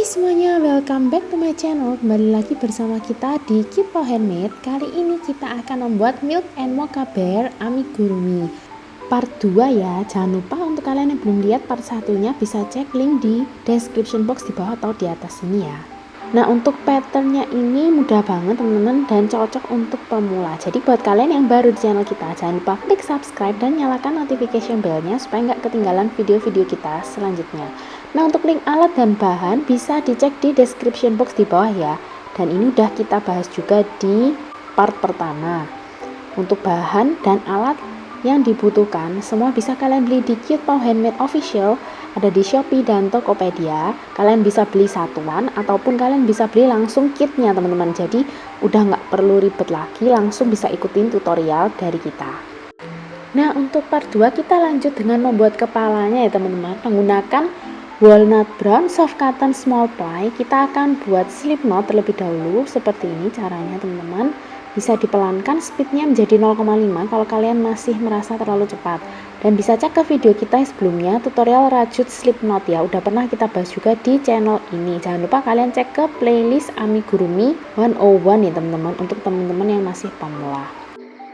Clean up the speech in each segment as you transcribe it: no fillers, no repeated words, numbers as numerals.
Semuanya, welcome back to my channel. Kembali lagi bersama kita di Kipo Handmade. Kali ini kita akan membuat Milk and Mocha Bear amigurumi part 2 ya. Jangan lupa untuk kalian yang belum lihat part satunya bisa cek link di description box di bawah atau di atas sini ya. Nah, untuk patternnya ini mudah banget teman-teman dan cocok untuk pemula. Jadi buat kalian yang baru di channel kita, jangan lupa klik subscribe dan nyalakan notification bellnya supaya nggak ketinggalan video-video kita selanjutnya. Nah, untuk link alat dan bahan bisa dicek di description box di bawah ya. Dan ini udah kita bahas juga di part pertama. Untuk bahan dan alat yang dibutuhkan semua bisa kalian beli di Kipo Handmade Official, ada di Shopee dan Tokopedia. Kalian bisa beli satuan ataupun kalian bisa beli langsung kitnya teman-teman. Jadi udah nggak perlu ribet lagi, langsung bisa ikutin tutorial dari kita. Nah, untuk part 2 kita lanjut dengan membuat kepalanya ya teman-teman. Menggunakan walnut brown soft cotton small ply, kita akan buat slip knot terlebih dahulu. Seperti ini caranya teman-teman. Bisa dipelankan speednya menjadi 0,5 kalau kalian masih merasa terlalu cepat. Dan bisa cek ke video kita sebelumnya, tutorial rajut slip knot ya, udah pernah kita bahas juga di channel ini. Jangan lupa kalian cek ke playlist amigurumi 101 ya teman-teman, untuk teman-teman yang masih pemula.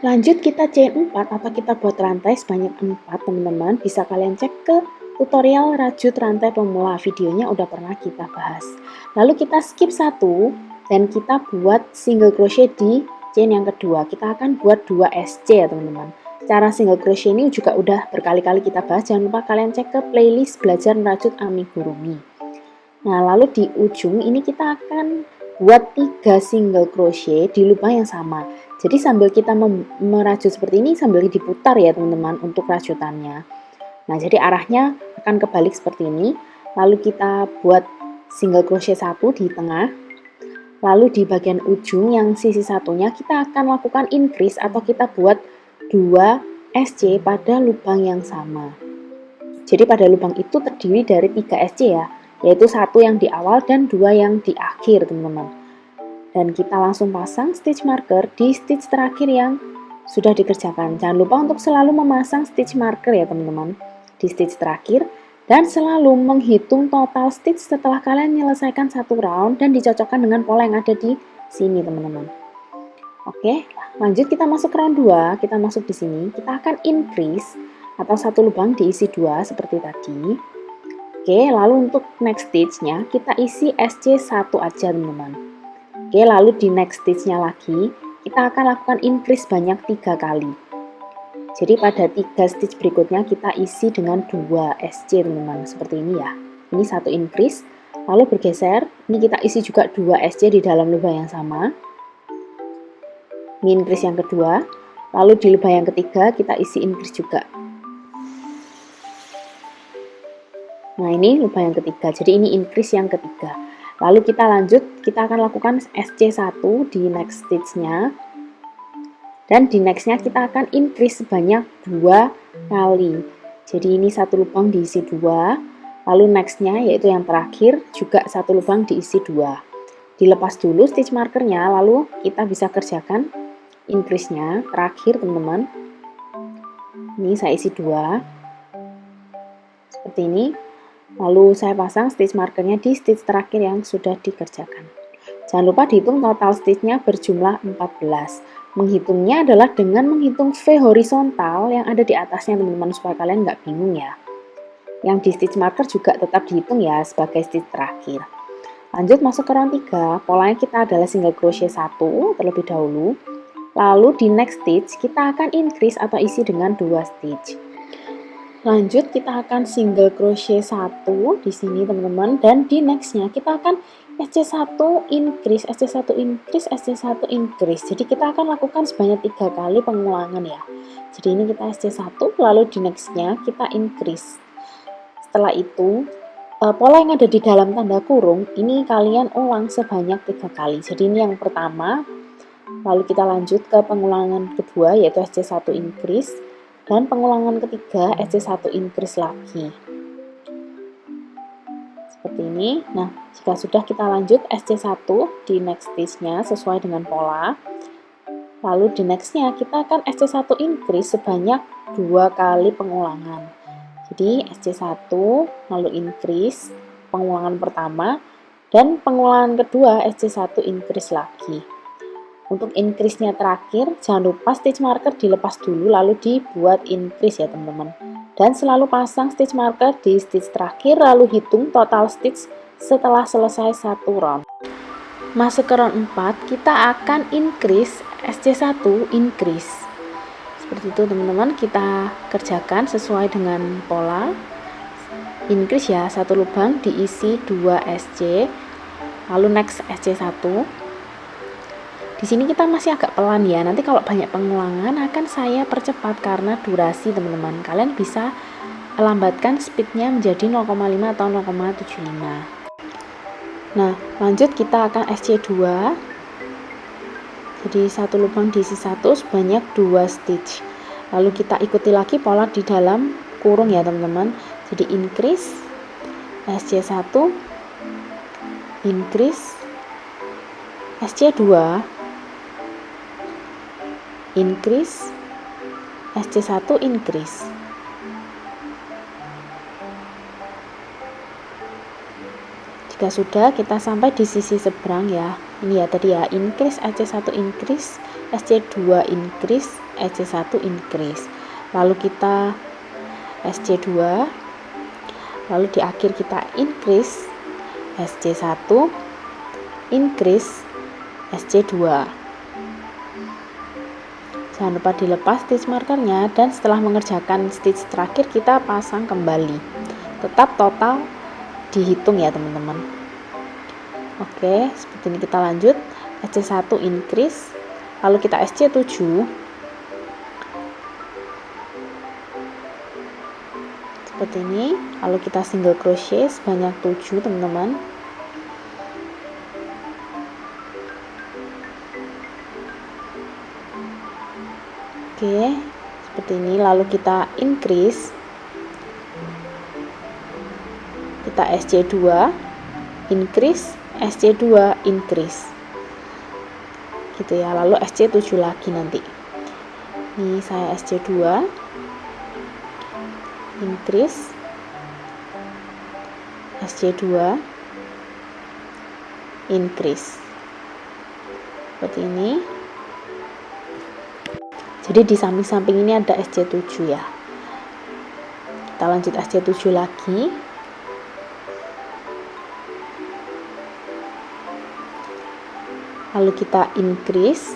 Lanjut kita chain 4 atau kita buat rantai sebanyak 4 teman-teman. Bisa kalian cek ke tutorial rajut rantai pemula, videonya udah pernah kita bahas. Lalu kita skip 1 dan kita buat single crochet di chain yang kedua. Kita akan buat 2 SC ya teman-teman. Cara single crochet ini juga udah berkali-kali kita bahas. Jangan lupa kalian cek ke playlist belajar merajut amigurumi. Nah, lalu di ujung ini kita akan buat 3 single crochet di lubang yang sama. Jadi sambil kita merajut seperti ini sambil diputar ya teman-teman untuk rajutannya. Nah, jadi arahnya akan kebalik seperti ini. Lalu kita buat single crochet 1 di tengah. Lalu di bagian ujung yang sisi satunya kita akan lakukan increase atau kita buat 2 SC pada lubang yang sama. Jadi pada lubang itu terdiri dari 3 SC ya, yaitu 1 yang di awal dan 2 yang di akhir teman-teman. Dan kita langsung pasang stitch marker di stitch terakhir yang sudah dikerjakan. Jangan lupa untuk selalu memasang stitch marker ya teman-teman di stitch terakhir. Dan selalu menghitung total stitch setelah kalian menyelesaikan satu round dan dicocokkan dengan pola yang ada di sini teman-teman. Oke, lanjut kita masuk round 2, kita masuk di sini, kita akan increase atau satu lubang diisi 2 seperti tadi. Oke, lalu untuk next stitch-nya kita isi SC1 aja teman-teman. Oke, lalu di next stitch-nya lagi kita akan lakukan increase banyak 3 kali. Jadi pada 3 stitch berikutnya kita isi dengan 2 SC teman-teman, seperti ini ya. Ini 1 increase, lalu bergeser, ini kita isi juga 2 SC di dalam lubang yang sama. Ini increase yang kedua, lalu di lubang yang ketiga kita isi increase juga. Nah, ini lubang yang ketiga, jadi ini increase yang ketiga. Lalu kita lanjut, kita akan lakukan SC1 di next stitch-nya. Dan di nextnya kita akan increase sebanyak 2 kali. Jadi ini satu lubang diisi 2. Lalu nextnya yaitu yang terakhir juga satu lubang diisi 2. Dilepas dulu stitch markernya, lalu kita bisa kerjakan increase-nya terakhir teman-teman. Ini saya isi 2. Seperti ini. Lalu saya pasang stitch markernya di stitch terakhir yang sudah dikerjakan. Jangan lupa dihitung total stitch-nya berjumlah 14. Menghitungnya adalah dengan menghitung V horizontal yang ada di atasnya teman-teman, supaya kalian nggak bingung ya. Yang di stitch marker juga tetap dihitung ya sebagai stitch terakhir. Lanjut masuk ke round 3, polanya kita adalah single crochet 1 terlebih dahulu. Lalu di next stitch kita akan increase atau isi dengan 2 stitch. Lanjut kita akan single crochet 1 di sini teman-teman, dan di nextnya kita akan SC1 increase, SC1 increase, SC1 increase. Jadi kita akan lakukan sebanyak 3 kali pengulangan ya. Jadi ini kita SC1, lalu di nextnya kita increase. Setelah itu pola yang ada di dalam tanda kurung ini kalian ulang sebanyak 3 kali. Jadi ini yang pertama. Lalu kita lanjut ke pengulangan kedua yaitu SC1 increase. Dan pengulangan ketiga SC1 increase lagi. Seperti ini. Nah, jika sudah kita lanjut SC1 di next stitch-nya sesuai dengan pola. Lalu di next-nya kita akan SC1 increase sebanyak 2 kali pengulangan. Jadi SC1 lalu increase pengulangan pertama, Dan pengulangan kedua SC1 increase lagi. Untuk increase-nya terakhir, jangan lupa stitch marker dilepas dulu lalu dibuat increase ya teman-teman. Dan selalu pasang stitch marker di stitch terakhir lalu hitung total stitch setelah selesai satu round. Masuk ke round 4, kita akan increase SC1 increase. Seperti itu teman-teman, kita kerjakan sesuai dengan pola. Increase ya, satu lubang diisi 2 SC, lalu next SC1. Di sini kita masih agak pelan ya, nanti kalau banyak pengulangan akan saya percepat karena durasi teman-teman. Kalian bisa lambatkan speednya menjadi 0,5 atau 0,75. Nah, lanjut kita akan SC2. Jadi satu lubang diisi 1 sebanyak 2 stitch. Lalu kita ikuti lagi pola di dalam kurung ya teman-teman. Jadi increase SC1, increase SC2, increase SC1 increase. Jika sudah, kita sampai di sisi seberang ya. Ini ya tadi ya, increase SC1 increase, SC2 increase, SC1 increase. Lalu kita SC2, lalu di akhir kita increase SC1 increase SC2. Jangan lupa dilepas stitch markernya dan setelah mengerjakan stitch terakhir kita pasang kembali. Tetap total dihitung ya teman-teman. Oke, seperti ini kita lanjut. SC1 increase, lalu kita SC7, seperti ini, lalu kita single crochet sebanyak 7 teman-teman. Oke, seperti ini, lalu kita increase, kita SC2 increase, SC2 increase gitu ya, lalu SC7 lagi nanti. Ini saya SC2 increase, SC2 increase seperti ini. Jadi di samping-samping ini ada SC7 ya. Kita lanjut SC7 lagi. Lalu kita increase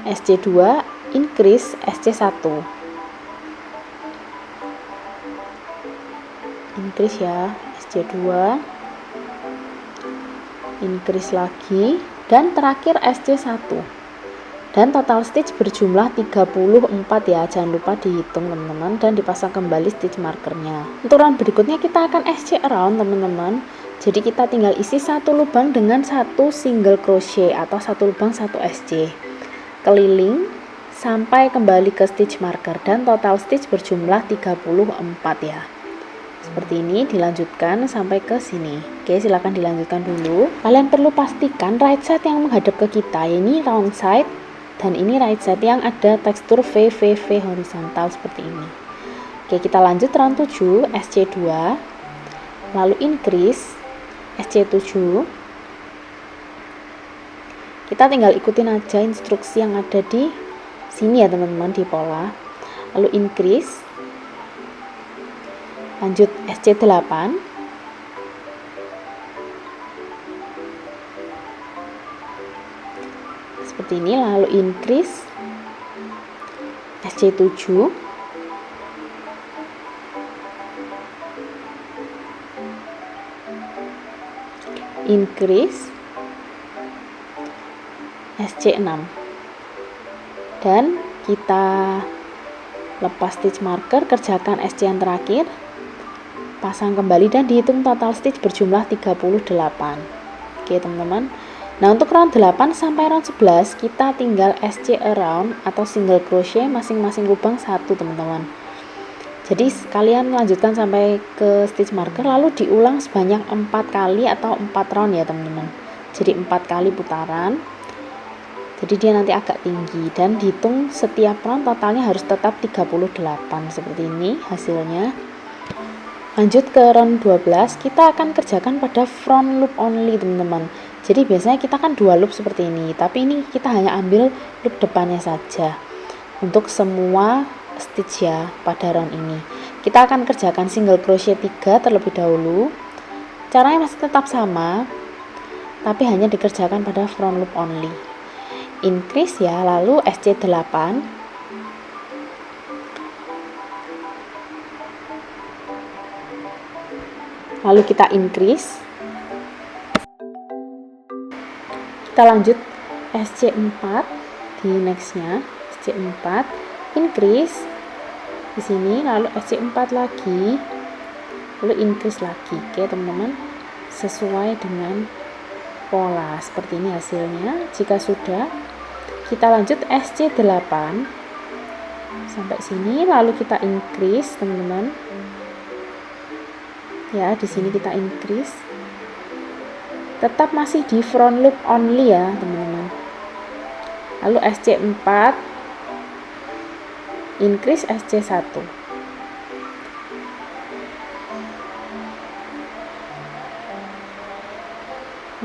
SC2, increase SC1. Increase ya, SC2. Increase lagi dan terakhir SC1. Dan total stitch berjumlah 34 ya, jangan lupa dihitung teman-teman dan dipasang kembali stitch markernya. Untuk round berikutnya kita akan SC around teman-teman. Jadi kita tinggal isi satu lubang dengan satu single crochet atau satu lubang satu SC. Keliling sampai kembali ke stitch marker dan total stitch berjumlah 34 ya. Seperti ini dilanjutkan sampai ke sini. Oke, silahkan dilanjutkan dulu. Kalian perlu pastikan right side yang menghadap ke kita, ini round side. Dan ini right side yang ada tekstur V horizontal seperti ini. Oke, kita lanjut round 7 SC2, lalu increase SC7. Kita tinggal ikutin aja instruksi yang ada di sini ya teman-teman, di pola. Lalu increase, lanjut SC8, seperti ini, lalu increase SC7, increase SC6, dan kita lepas stitch marker, kerjakan SC yang terakhir, pasang kembali dan dihitung total stitch berjumlah 38. Oke teman-teman. Nah, untuk round 8 sampai round 11 kita tinggal SC around atau single crochet masing-masing lubang satu teman-teman. Jadi kalian lanjutkan sampai ke stitch marker lalu diulang sebanyak 4 kali atau 4 round ya teman-teman. Jadi 4 kali putaran. Jadi dia nanti agak tinggi dan dihitung setiap round totalnya harus tetap 38 seperti ini hasilnya. Lanjut ke round 12, kita akan kerjakan pada front loop only teman-teman. Jadi biasanya kita kan 2 loop seperti ini, tapi ini kita hanya ambil loop depannya saja untuk semua stitch ya pada round ini. Kita akan kerjakan single crochet 3 terlebih dahulu. Caranya masih tetap sama, tapi hanya dikerjakan pada front loop only. Increase ya, lalu SC8, lalu kita increase, kita lanjut SC4 di nextnya, SC4 increase di sini, lalu SC4 lagi, lalu increase lagi. Oke teman-teman, sesuai dengan pola seperti ini hasilnya. Jika sudah, kita lanjut SC8 sampai sini, lalu kita increase teman-teman. Ya, di sini kita increase. Tetap masih di front loop only ya, teman-teman. Lalu SC4 increase SC1.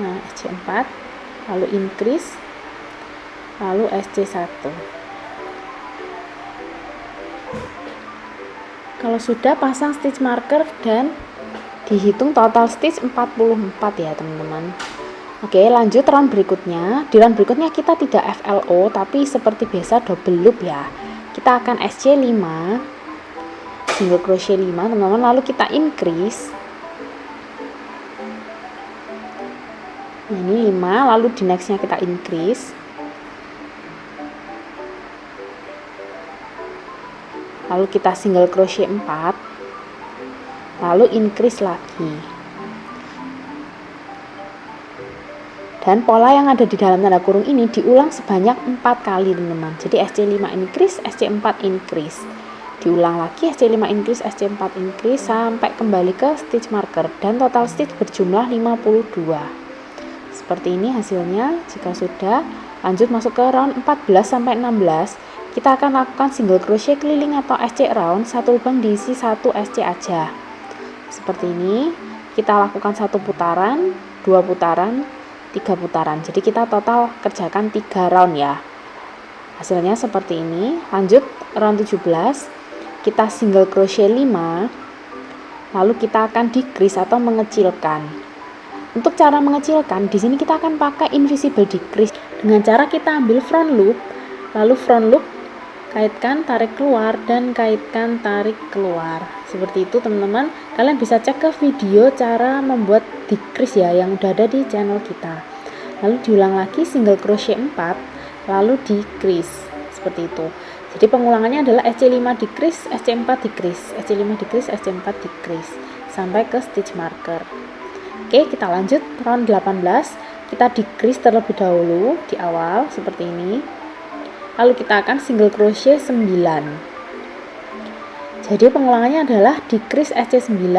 Nah, SC4 lalu increase, lalu SC1. Kalau sudah, pasang stitch marker dan dihitung total stitch 44 ya teman-teman. Oke, lanjut round berikutnya. Di round berikutnya kita tidak FLO, tapi seperti biasa double loop ya. Kita akan SC5, single crochet 5 teman-teman, lalu kita increase. Nah, ini 5, lalu di nextnya kita increase, lalu kita single crochet 4, lalu increase lagi. Dan pola yang ada di dalam tanda kurung ini diulang sebanyak 4 kali teman-teman. Jadi SC5 increase, SC4 increase, diulang lagi SC5 increase, SC4 increase sampai kembali ke stitch marker, dan total stitch berjumlah 52. Seperti ini hasilnya. Jika sudah, lanjut masuk ke round 14 sampai 16. Kita akan lakukan single crochet keliling atau SC round, satu lubang diisi 1 SC aja. Seperti ini, kita lakukan 1 putaran, 2 putaran, 3 putaran. Jadi kita total kerjakan 3 round ya. Hasilnya seperti ini. Lanjut round 17, kita single crochet 5, lalu kita akan decrease atau mengecilkan. Untuk cara mengecilkan, di sini kita akan pakai invisible decrease dengan cara kita ambil front loop, lalu front loop kaitkan, tarik keluar, dan kaitkan, tarik keluar. Seperti itu teman-teman. Kalian bisa cek ke video cara membuat decrease ya, yang udah ada di channel kita. Lalu diulang lagi single crochet 4, lalu decrease. Seperti itu. Jadi pengulangannya adalah SC5 decrease, SC4 decrease, SC5 decrease, SC4 decrease sampai ke stitch marker. Oke, kita lanjut round 18. Kita decrease terlebih dahulu di awal seperti ini. Lalu kita akan single crochet 9. Jadi pengulangannya adalah decrease SC9,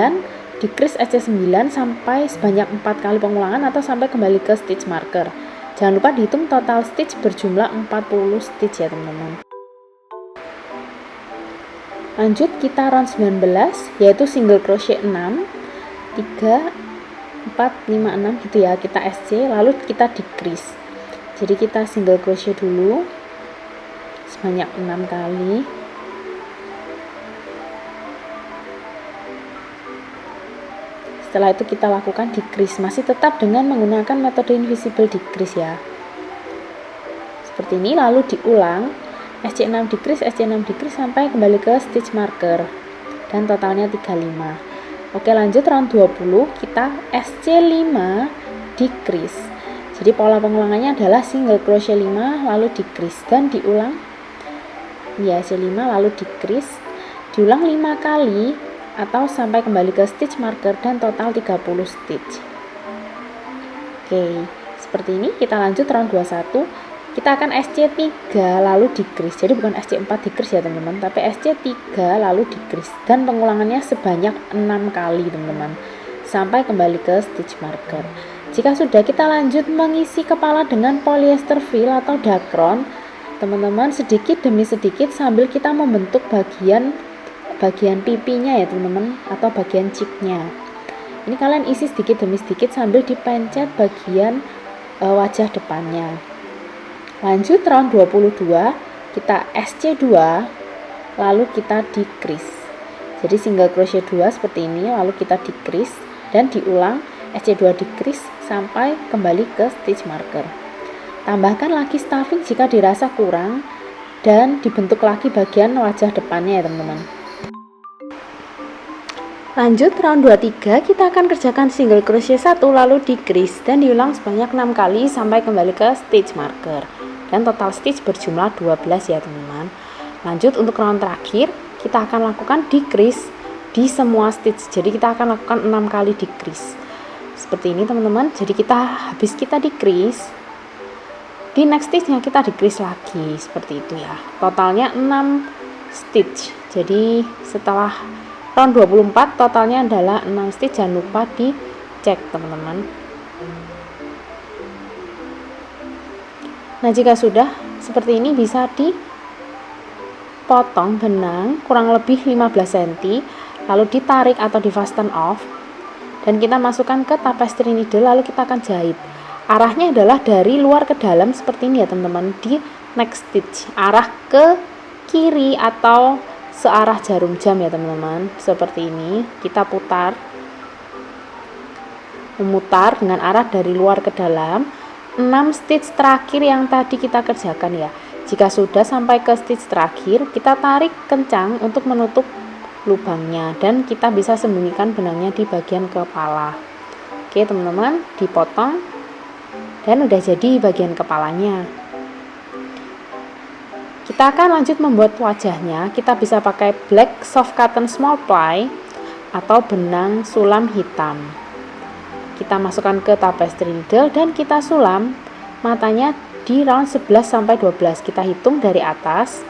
decrease SC9 sampai sebanyak 4 kali pengulangan atau sampai kembali ke stitch marker. Jangan lupa dihitung total stitch berjumlah 40 stitch ya teman-teman. Lanjut kita round 19, yaitu single crochet 6, 3, 4, 5, 6 gitu ya. Kita SC lalu kita decrease. Jadi kita single crochet dulu sebanyak 6 kali. Setelah itu kita lakukan decrease, masih tetap dengan menggunakan metode invisible decrease ya. Seperti ini, lalu diulang SC6 decrease, SC6 decrease sampai kembali ke stitch marker. Dan totalnya 35. Oke, lanjut round 20, kita SC5 decrease. Jadi pola pengulangannya adalah single crochet 5 lalu decrease dan diulang. Ya, SC5 lalu decrease. Diulang 5 kali atau sampai kembali ke stitch marker dan total 30 stitch. Oke, seperti ini. Kita lanjut round 21. Kita akan SC3 lalu decrease. Jadi bukan SC4 decrease ya teman-teman, tapi SC3 lalu decrease dan pengulangannya sebanyak 6 kali teman-teman sampai kembali ke stitch marker. Jika sudah, kita lanjut mengisi kepala dengan polyester fill atau dacron teman-teman, sedikit demi sedikit sambil kita membentuk bagian bagian pipinya ya teman-teman, atau bagian cheeknya. Ini kalian isi sedikit demi sedikit sambil dipencet bagian wajah depannya. Lanjut round 22, kita SC2, lalu kita decrease. Jadi single crochet 2 seperti ini, lalu kita decrease dan diulang SC2 decrease sampai kembali ke stitch marker. Tambahkan lagi stuffing jika dirasa kurang dan dibentuk lagi bagian wajah depannya ya teman-teman. Lanjut round 23, kita akan kerjakan single crochet 1 lalu decrease dan diulang sebanyak 6 kali sampai kembali ke stitch marker. Dan total stitch berjumlah 12 ya teman-teman. Lanjut untuk round terakhir, kita akan lakukan decrease di semua stitch. Jadi kita akan lakukan 6 kali decrease. Seperti ini teman-teman. Jadi habis kita decrease, di next stitchnya kita decrease lagi. Seperti itu ya. Totalnya 6 stitch. Jadi setelah round 24 totalnya adalah 6 stitch. Jangan lupa dicek teman-teman. Nah jika sudah seperti ini, bisa dipotong benang kurang lebih 15 cm, lalu ditarik atau di fasten off, dan kita masukkan ke tapestry needle, lalu kita akan jahit. Arahnya adalah dari luar ke dalam seperti ini ya teman-teman. Di next stitch arah ke kiri atau searah jarum jam ya teman-teman, seperti ini. Kita memutar dengan arah dari luar ke dalam. 6 stitch terakhir yang tadi kita kerjakan ya. Jika sudah sampai ke stitch terakhir, kita tarik kencang untuk menutup lubangnya dan kita bisa sembunyikan benangnya di bagian kepala. Oke teman-teman, dipotong dan udah jadi bagian kepalanya. Kita akan lanjut membuat wajahnya. Kita bisa pakai black soft cotton small ply atau benang sulam hitam. Kita masukkan ke tapestry needle dan kita sulam matanya di round 11 sampai 12. Kita hitung dari atas.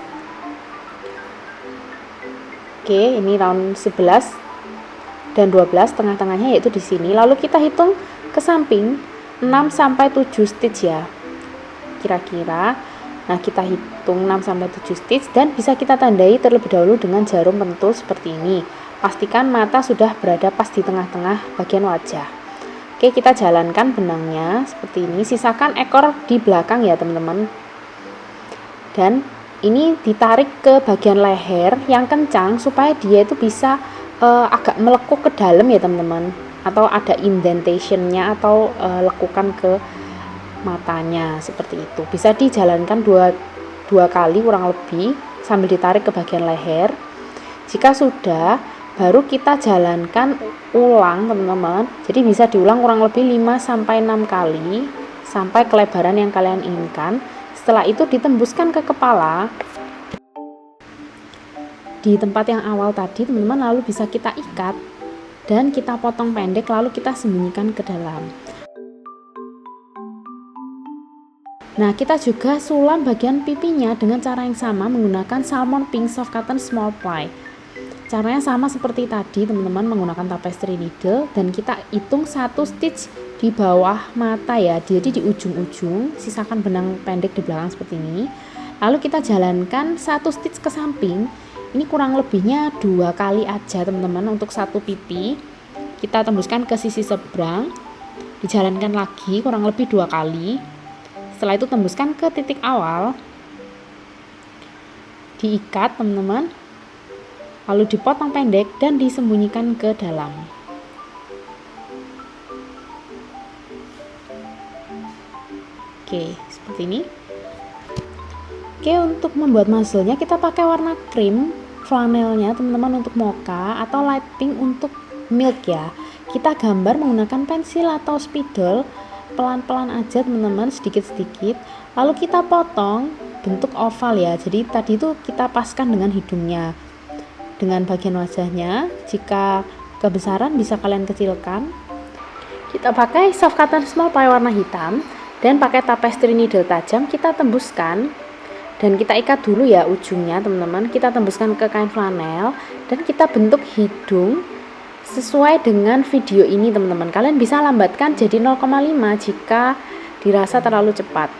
Oke, ini round 11 dan 12, tengah-tengahnya yaitu di sini. Lalu kita hitung ke samping 6 sampai 7 stitch ya. Kira-kira. Nah, kita hitung 6 sampai 7 stitch dan bisa kita tandai terlebih dahulu dengan jarum pentul seperti ini. Pastikan mata sudah berada pas di tengah-tengah bagian wajah. Oke, kita jalankan benangnya seperti ini. Sisakan ekor di belakang ya teman-teman. Dan ini ditarik ke bagian leher yang kencang supaya dia itu bisa agak melekuk ke dalam ya teman-teman. Atau ada indentationnya atau lekukan ke matanya seperti itu. Bisa dijalankan dua kali kurang lebih sambil ditarik ke bagian leher. Jika sudah, baru kita jalankan ulang teman-teman. Jadi bisa diulang kurang lebih 5 sampai 6 kali sampai kelebaran yang kalian inginkan. Setelah itu ditembuskan ke kepala di tempat yang awal tadi teman-teman, lalu bisa kita ikat dan kita potong pendek lalu kita sembunyikan ke dalam. Nah, kita juga sulam bagian pipinya dengan cara yang sama menggunakan salmon pink soft cotton small ply. Caranya sama seperti tadi teman-teman, menggunakan tapestry needle dan kita hitung 1 stitch di bawah mata ya. Jadi di ujung-ujung sisakan benang pendek di belakang seperti ini. Lalu kita jalankan 1 stitch ke samping. Ini kurang lebihnya 2 kali aja teman-teman untuk 1 pipi. Kita tembuskan ke sisi seberang. Dijalankan lagi kurang lebih 2 kali. Setelah itu tembuskan ke titik awal. Diikat teman-teman. Lalu dipotong pendek dan disembunyikan ke dalam. Oke, seperti ini. Oke, untuk membuat muzzle-nya kita pakai warna krim flanelnya teman-teman untuk mocha atau light pink untuk milk ya. Kita gambar menggunakan pensil atau spidol, pelan-pelan aja teman-teman, sedikit-sedikit. Lalu kita potong bentuk oval ya. Jadi tadi itu kita paskan dengan hidungnya. Dengan bagian wajahnya, jika kebesaran bisa kalian kecilkan. Kita pakai soft cotton small ply warna hitam dan pakai tapestry needle tajam. Kita tembuskan dan kita ikat dulu ya ujungnya teman-teman. Kita tembuskan ke kain flanel dan kita bentuk hidung sesuai dengan video ini teman-teman. Kalian bisa lambatkan jadi 0,5 jika dirasa terlalu cepat.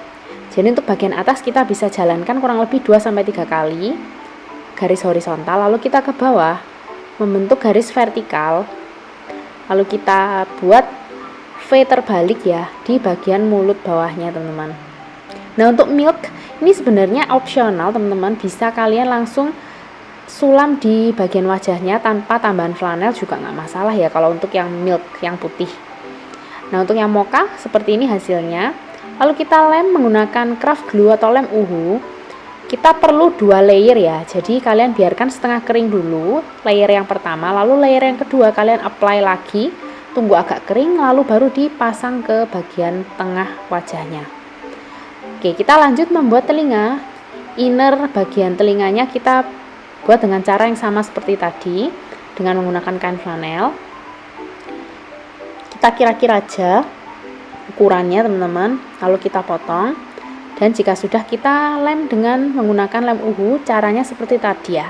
Jadi untuk bagian atas kita bisa jalankan kurang lebih 2-3 kali. garis horizontal, lalu kita ke bawah membentuk garis vertikal, lalu kita buat V terbalik ya di bagian mulut bawahnya teman-teman. Nah untuk milk ini sebenarnya opsional teman-teman, bisa kalian langsung sulam di bagian wajahnya tanpa tambahan flanel juga nggak masalah ya kalau untuk yang milk yang putih. Nah untuk yang mocha seperti ini hasilnya. Lalu kita lem menggunakan craft glue atau lem uhu. Kita perlu 2 layer ya, jadi kalian biarkan setengah kering dulu layer yang pertama, lalu layer yang kedua kalian apply lagi, tunggu agak kering, lalu baru dipasang ke bagian tengah wajahnya. Oke, kita lanjut membuat telinga. Inner bagian telinganya kita buat dengan cara yang sama seperti tadi, dengan menggunakan kain flanel. Kita kira-kira aja ukurannya teman-teman, lalu kita potong. Dan jika sudah kita lem dengan menggunakan lem uhu, caranya seperti tadi ya.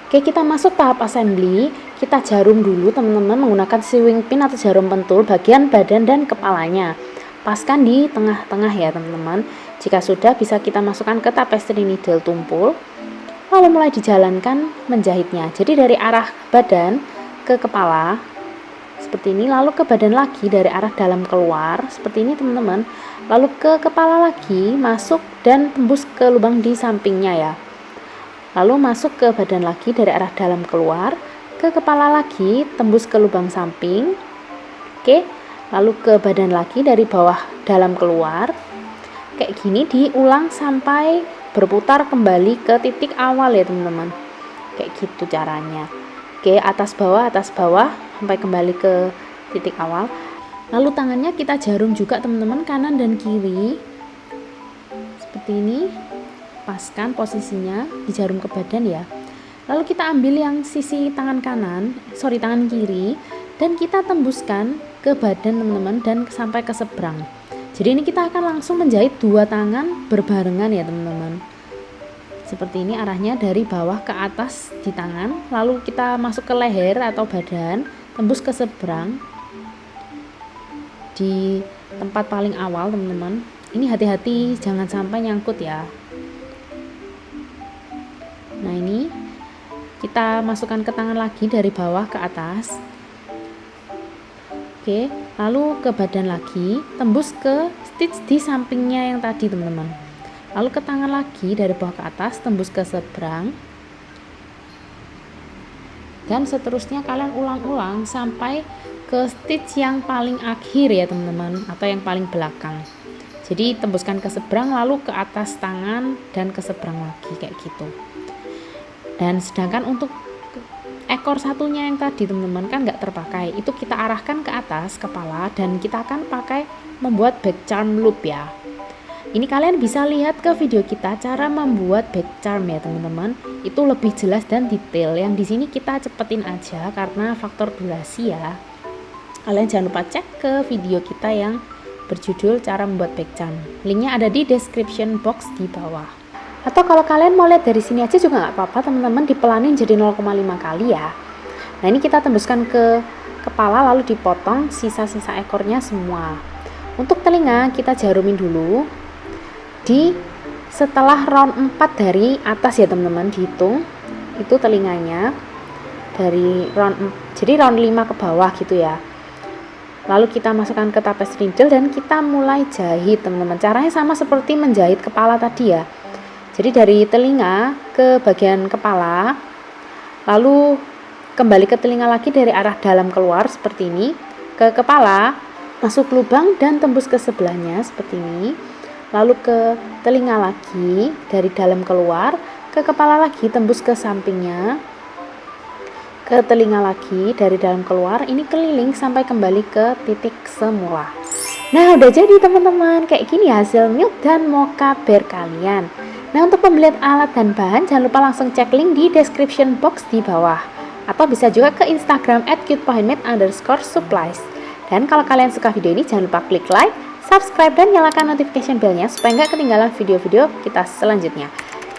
Oke, kita masuk tahap assembly. Kita jarum dulu teman-teman menggunakan sewing pin atau jarum pentul bagian badan dan kepalanya. Paskan di tengah-tengah ya teman-teman. Jika sudah bisa kita masukkan ke tapestry needle tumpul. Lalu mulai dijalankan menjahitnya. Jadi dari arah badan ke kepala seperti ini, lalu ke badan lagi dari arah dalam keluar seperti ini teman-teman, lalu ke kepala lagi masuk dan tembus ke lubang di sampingnya ya, lalu masuk ke badan lagi dari arah dalam keluar, ke kepala lagi tembus ke lubang samping. Oke, lalu ke badan lagi dari bawah dalam keluar, kayak gini diulang sampai berputar kembali ke titik awal ya teman-teman, kayak gitu caranya. Oke, atas bawah sampai kembali ke titik awal. Lalu tangannya kita jarum juga teman-teman, kanan dan kiri seperti ini. Paskan posisinya di jarum ke badan ya. Lalu kita ambil yang sisi tangan kiri dan kita tembuskan ke badan teman-teman dan sampai ke seberang. Jadi ini kita akan langsung menjahit 2 tangan berbarengan ya teman-teman. Seperti ini arahnya dari bawah ke atas di tangan, lalu kita masuk ke leher atau badan, tembus ke seberang di tempat paling awal teman-teman. Ini hati-hati jangan sampai nyangkut ya. Nah ini kita masukkan ke tangan lagi dari bawah ke atas. Oke, lalu ke badan lagi, tembus ke stitch di sampingnya yang tadi teman-teman. Lalu ke tangan lagi dari bawah ke atas, tembus ke seberang. Dan seterusnya kalian ulang-ulang sampai ke stitch yang paling akhir ya teman-teman, atau yang paling belakang. Jadi tembuskan ke seberang, lalu ke atas tangan dan ke seberang lagi kayak gitu. Dan sedangkan untuk ekor satunya yang tadi teman-teman kan nggak terpakai, itu kita arahkan ke atas kepala dan kita akan pakai membuat back charm loop ya. Ini kalian bisa lihat ke video kita cara membuat back charm ya teman-teman. Itu lebih jelas dan detail. Yang di sini kita cepetin aja karena faktor durasi ya. Kalian jangan lupa cek ke video kita yang berjudul cara membuat back charm. Linknya ada di description box di bawah. Atau kalau kalian mau lihat dari sini aja juga nggak apa-apa teman-teman, dipelanin jadi 0,5 kali ya. Nah ini kita tembuskan ke kepala lalu dipotong sisa-sisa ekornya semua. Untuk telinga kita jarumin dulu di setelah round 4 dari atas ya teman-teman, dihitung itu telinganya dari jadi round 5 ke bawah gitu ya. Lalu kita masukkan ke tapestry needle dan kita mulai jahit teman-teman. Caranya sama seperti menjahit kepala tadi ya. Jadi dari telinga ke bagian kepala, lalu kembali ke telinga lagi dari arah dalam keluar seperti ini, ke kepala, masuk lubang dan tembus ke sebelahnya seperti ini. Lalu ke telinga lagi dari dalam keluar, ke kepala lagi tembus ke sampingnya, ke telinga lagi dari dalam keluar, ini keliling sampai kembali ke titik semula. Nah udah jadi teman-teman, kayak gini hasil milk dan mocha bear kalian. Nah untuk pembelian alat dan bahan jangan lupa langsung cek link di description box di bawah, atau bisa juga ke Instagram @cutepohandmade_supplies. Dan kalau kalian suka video ini jangan lupa klik like, subscribe dan nyalakan notification bellnya supaya nggak ketinggalan video-video kita selanjutnya.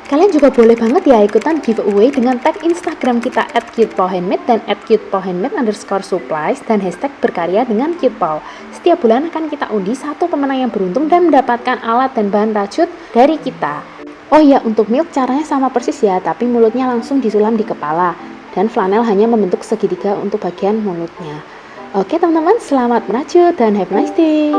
Kalian juga boleh banget ya ikutan giveaway dengan tag Instagram kita @cutepohandmade dan @cutepohandmade_supplies dan hashtag berkarya dengan cutepow. Setiap bulan akan kita undi satu pemenang yang beruntung dan mendapatkan alat dan bahan rajut dari kita. Oh iya, untuk milk caranya sama persis ya, tapi mulutnya langsung disulam di kepala. Dan flanel hanya membentuk segitiga untuk bagian mulutnya. Oke teman-teman, selamat merajut dan have a nice day.